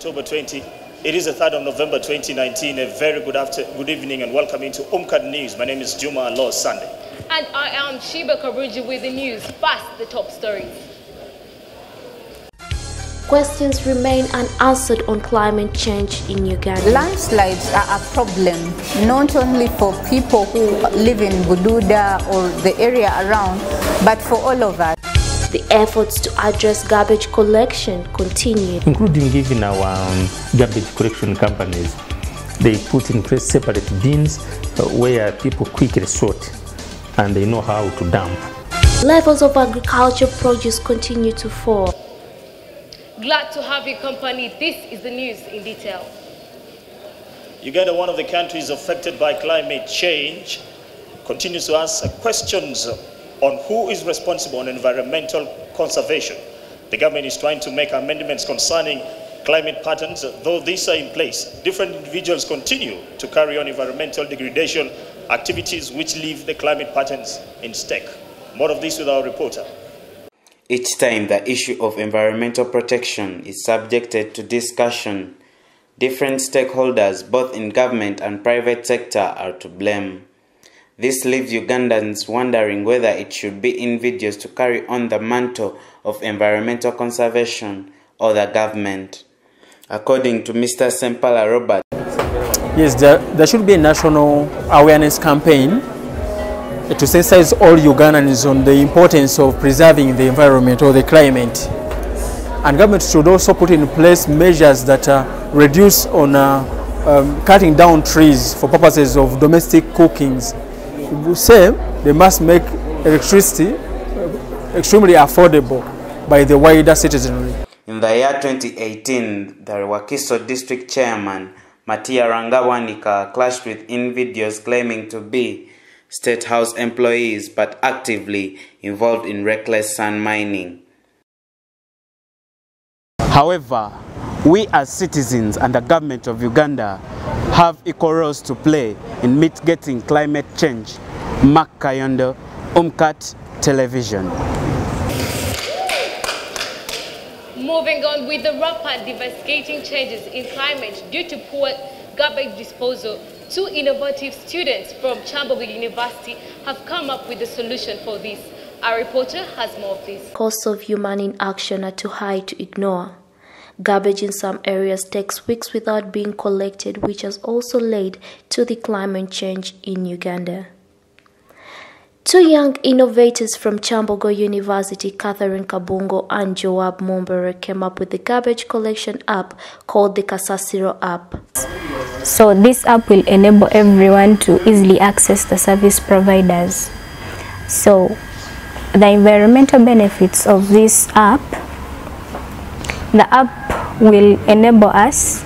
October 20. It is the 3rd of November 2019. A very good evening and welcome into UMCAT News. My name is Juma Allah Sunday. And I am Shiba Kabuji with the news. First, the top stories. Questions remain unanswered on climate change in Uganda. Landslides are a problem, not only for people who live in Bududa or the area around, but for all of us. The efforts to address garbage collection continue, including giving our garbage collection companies. They put in place separate bins where people quickly sort and they know how to dump. Levels of agricultural produce continue to fall. Glad to have your company. This is the news in detail. Uganda, one of the countries affected by climate change, continues to ask questions on who is responsible on environmental conservation. The government is trying to make amendments concerning climate patterns. Though these are in place, different individuals continue to carry on environmental degradation activities which leave the climate patterns in stake. More of this with our reporter. Each time the issue of environmental protection is subjected to discussion, different stakeholders, both in government and private sector, are to blame. This leaves Ugandans wondering whether it should be invidious to carry on the mantle of environmental conservation or the government. According to Mr. Sempala Robert, yes, there should be a national awareness campaign to sensitize all Ugandans on the importance of preserving the environment or the climate. And government should also put in place measures that reduce on cutting down trees for purposes of domestic cookings. Same, they must make electricity extremely affordable by the wider citizenry. In the year 2018, the Wakiso district chairman, Matia Rangawanika, clashed with individuals claiming to be State House employees but actively involved in reckless sand mining. However, we as citizens and the government of Uganda have equal roles to play in mitigating climate change. Mark Kayondo, UMCAT Television. Moving on with the rapid devastating changes in climate due to poor garbage disposal, two innovative students from Chambogo University have come up with a solution for this. Our reporter has more of this. Costs of human inaction are too high to ignore. Garbage in some areas takes weeks without being collected, which has also led to the climate change in Uganda. Two young innovators from Chambogo University, Catherine Kabungo and Joab Mumbere, came up with the garbage collection app called the Kasasiro app. So this app will enable everyone to easily access the service providers. So the environmental benefits of this app, the app will enable us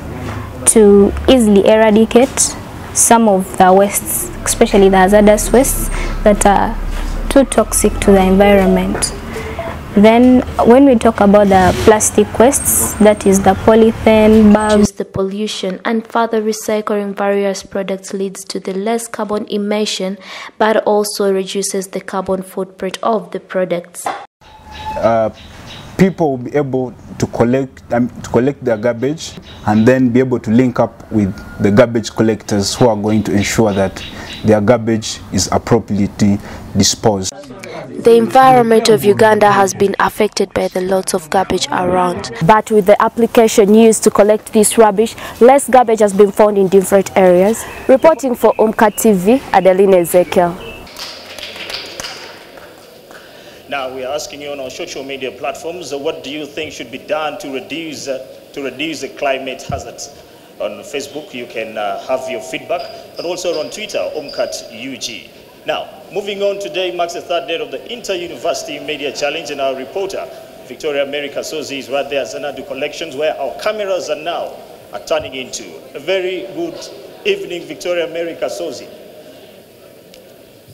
to easily eradicate some of the wastes, especially the hazardous wastes that are too toxic to the environment. Then when we talk about the plastic wastes, that is the polythene, bags, the pollution, and further recycling various products leads to the less carbon emission, but also reduces the carbon footprint of the products. People will be able to collect their garbage and then be able to link up with the garbage collectors who are going to ensure that their garbage is appropriately disposed. The environment of Uganda has been affected by the lots of garbage around. But with the application used to collect this rubbish, less garbage has been found in different areas. Reporting for UMCAT TV, Adeline Ezekiel. Now we are asking you on our social media platforms, what do you think should be done to reduce the climate hazards? On Facebook, you can have your feedback, but also on Twitter, UMCAT UG. Now, moving on, today marks the third day of the Inter-University Media Challenge, and our reporter, Victoria America Sozi, is right there at Xanadu Collections, where our cameras are now turning into. A very good evening, Victoria America Sozi.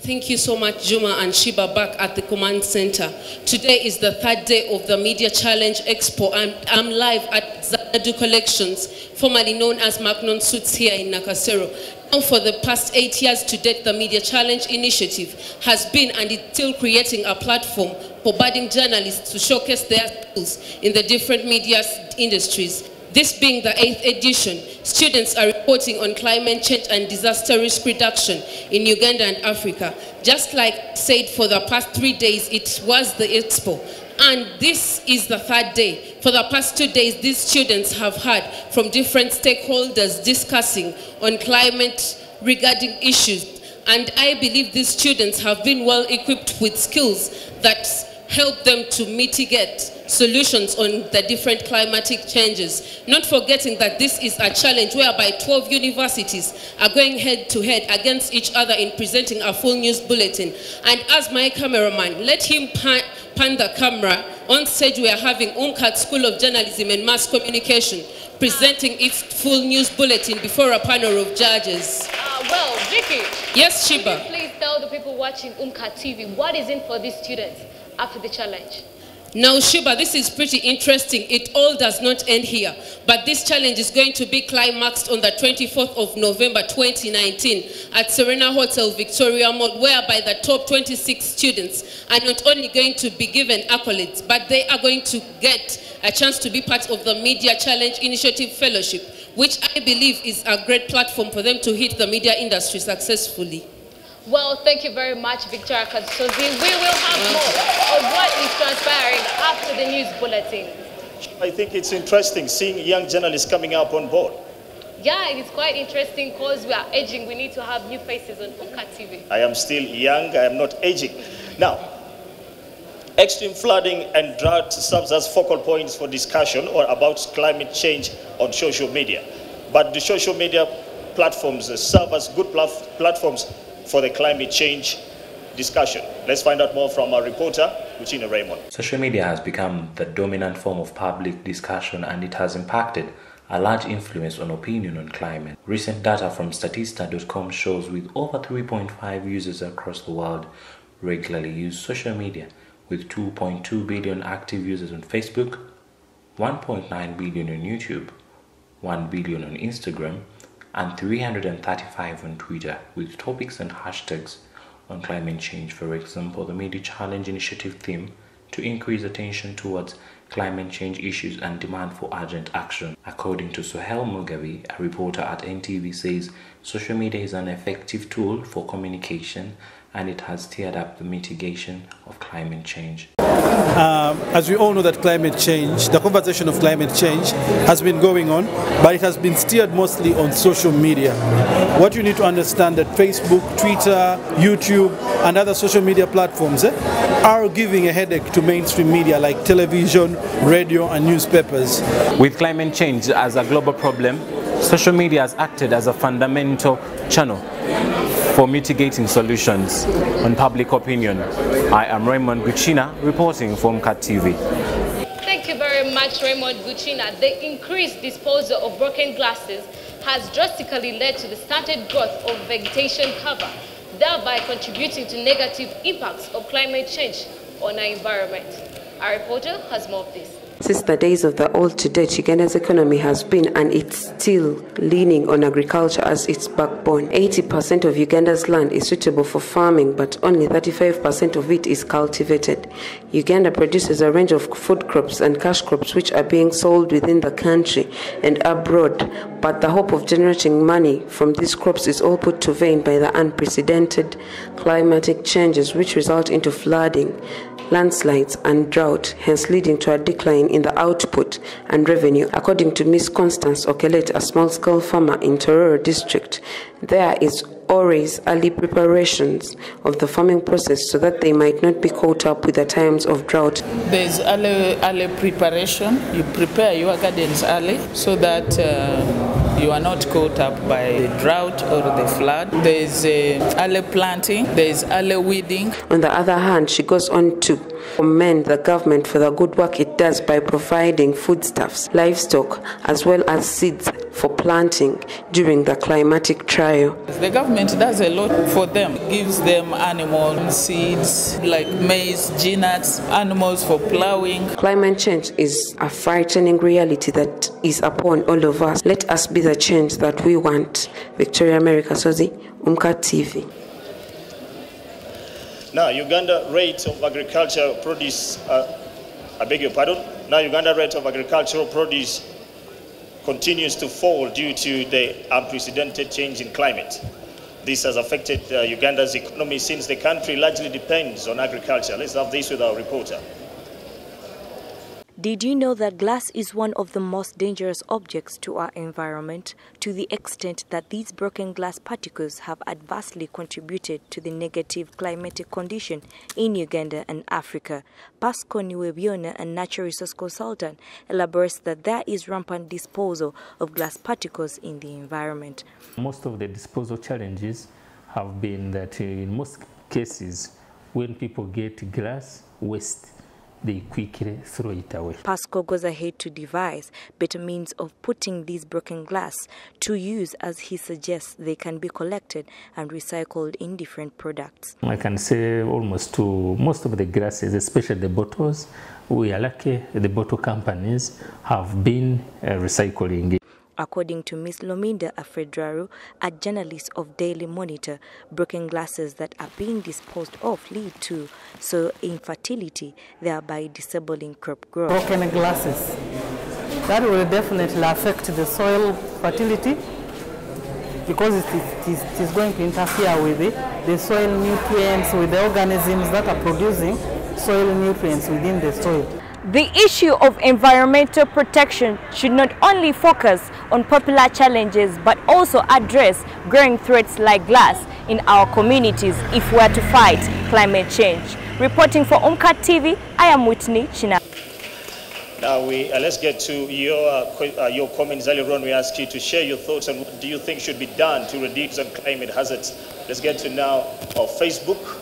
Thank you so much, Juma and Shiba, back at the command center. Today is the third day of the Media Challenge Expo, and I'm live at Xanadu Collections, formerly known as Magnon Suits here in Nakasero. Now, for the past 8 years to date, the Media Challenge initiative has been and is still creating a platform for budding journalists to showcase their skills in the different media industries. This being the 8th edition, students are reporting on climate change and disaster risk reduction in Uganda and Africa. Just like said, for the past 3 days, it was the expo. And this is the 3rd day. For the past 2 days, these students have heard from different stakeholders discussing on climate regarding issues. And I believe these students have been well equipped with skills that help them to mitigate solutions on the different climatic changes. Not forgetting that this is a challenge whereby 12 universities are going head to head against each other in presenting a full news bulletin. And as my cameraman, let him pan the camera. On stage we are having UMCAT School of Journalism and Mass Communication presenting its full news bulletin before a panel of judges. Well, Vicky. Yes, Shiba. Could you please tell the people watching UMCAT TV what is in for these students after the challenge? Now, Shiba, this is pretty interesting. It all does not end here. But this challenge is going to be climaxed on the 24th of November 2019 at Serena Hotel, Victoria Mall, whereby the top 26 students are not only going to be given accolades, but they are going to get a chance to be part of the Media Challenge Initiative Fellowship, which I believe is a great platform for them to hit the media industry successfully. Well, thank you very much, Victoria Kazusozi. We will have more of what is transpiring after the news bulletin. I think it's interesting seeing young journalists coming up on board. Yeah, it's quite interesting because we are aging. We need to have new faces on UMCAT TV. I am still young. I am not aging. Now, extreme flooding and drought serves as focal points for discussion or about climate change on social media. But the social media platforms serve as good platforms for the climate change discussion. Let's find out more from our reporter, Uchina Raymond. Social media has become the dominant form of public discussion, and it has impacted a large influence on opinion on climate. Recent data from Statista.com shows with over 3.5 users across the world regularly use social media, with 2.2 billion active users on Facebook, 1.9 billion on YouTube, 1 billion on Instagram, and 335 on Twitter, with topics and hashtags on climate change. For example, the Media Challenge Initiative theme to increase attention towards climate change issues and demand for urgent action. According to Sohail Mugabe, a reporter at NTV, says social media is an effective tool for communication, and it has steered up the mitigation of climate change. As we all know that climate change, the conversation of climate change has been going on, but it has been steered mostly on social media. What you need to understand that Facebook, Twitter, YouTube, and other social media platforms are giving a headache to mainstream media like television, radio, and newspapers. With climate change as a global problem, social media has acted as a fundamental channel for mitigating solutions on public opinion. I am Raymond Guchina, reporting for UMCAT TV. Thank you very much, Raymond Guchina. The increased disposal of broken glasses has drastically led to the stunted growth of vegetation cover, thereby contributing to negative impacts of climate change on our environment. Our reporter has more of this. Since the days of the old to date, Uganda's economy has been, and it's still, leaning on agriculture as its backbone. 80% of Uganda's land is suitable for farming, but only 35% of it is cultivated. Uganda produces a range of food crops and cash crops which are being sold within the country and abroad, but the hope of generating money from these crops is all put to vain by the unprecedented climatic changes which result into flooding, landslides and drought, hence leading to a decline in the output and revenue. According to Ms. Constance Okelet, a small-scale farmer in Tororo district, there is always early preparations of the farming process so that they might not be caught up with the times of drought. There's early preparation. You prepare your gardens early so that you are not caught up by the drought or the flood. There's early planting, there's early weeding. On the other hand, she goes on to commend the government for the good work it does by providing foodstuffs, livestock, as well as seeds for planting during the climatic trial. The government does a lot for them. It gives them animal seeds like maize, nuts, animals for plowing. Climate change is a frightening reality that is upon all of us. Let us be the change that we want. Victoria America Sozi, UMCAT TV. Now, Uganda rate of agricultural produce, I beg your pardon. Now, Uganda rate of agricultural produce continues to fall due to the unprecedented change in climate. This has affected Uganda's economy since the country largely depends on agriculture. Let's have this with our reporter. Did you know that glass is one of the most dangerous objects to our environment, to the extent that these broken glass particles have adversely contributed to the negative climatic condition in Uganda and Africa? Pasco Niwebiona, a natural resource consultant, elaborates that there is rampant disposal of glass particles in the environment. Most of the disposal challenges have been that in most cases, when people get glass waste, they quickly throw it away. Pasco goes ahead to devise better means of putting these broken glass to use, as he suggests they can be collected and recycled in different products. I can say almost to most of the glasses, especially the bottles, we are lucky the bottle companies have been recycling it. According to Ms. Lominda Afredraru, a journalist of Daily Monitor, broken glasses that are being disposed of lead to soil infertility, thereby disabling crop growth. Broken glasses, that will definitely affect the soil fertility because it is going to interfere with the soil nutrients, with the organisms that are producing soil nutrients within the soil. The issue of environmental protection should not only focus on popular challenges but also address growing threats like glass in our communities if we are to fight climate change. Reporting for UMCAT TV, I am Whitney China. Now let's get to your comments. Earlier on we asked you to share your thoughts on what do you think should be done to reduce climate hazards. Let's get to now Facebook.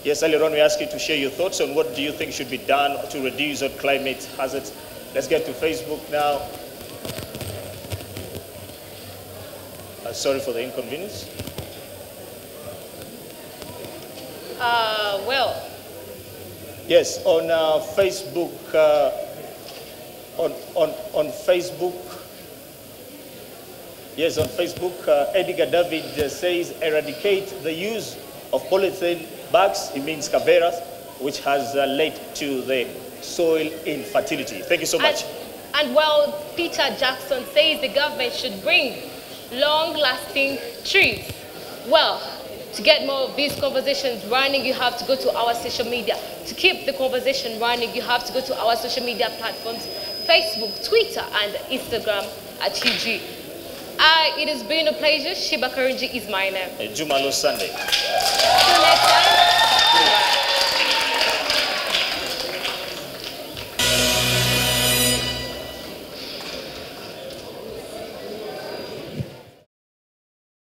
Yes, earlier on we asked you to share your thoughts on what do you think should be done to reduce climate hazards. Let's get to Facebook now. Sorry for the inconvenience. Well. Yes, on Facebook. On Facebook. Yes, on Facebook, Edgar David says eradicate the use of polythene bags, it means caberas, which has led to the soil infertility. Thank you so much. And while Peter Jackson says the government should bring long-lasting trees. Well, to get more of these conversations running, you have to go to our social media. To keep the conversation running, you have to go to our social media platforms, Facebook, Twitter, and Instagram at UG. It has been a pleasure. Shiba Karinji is my name. Jumalo Sunday.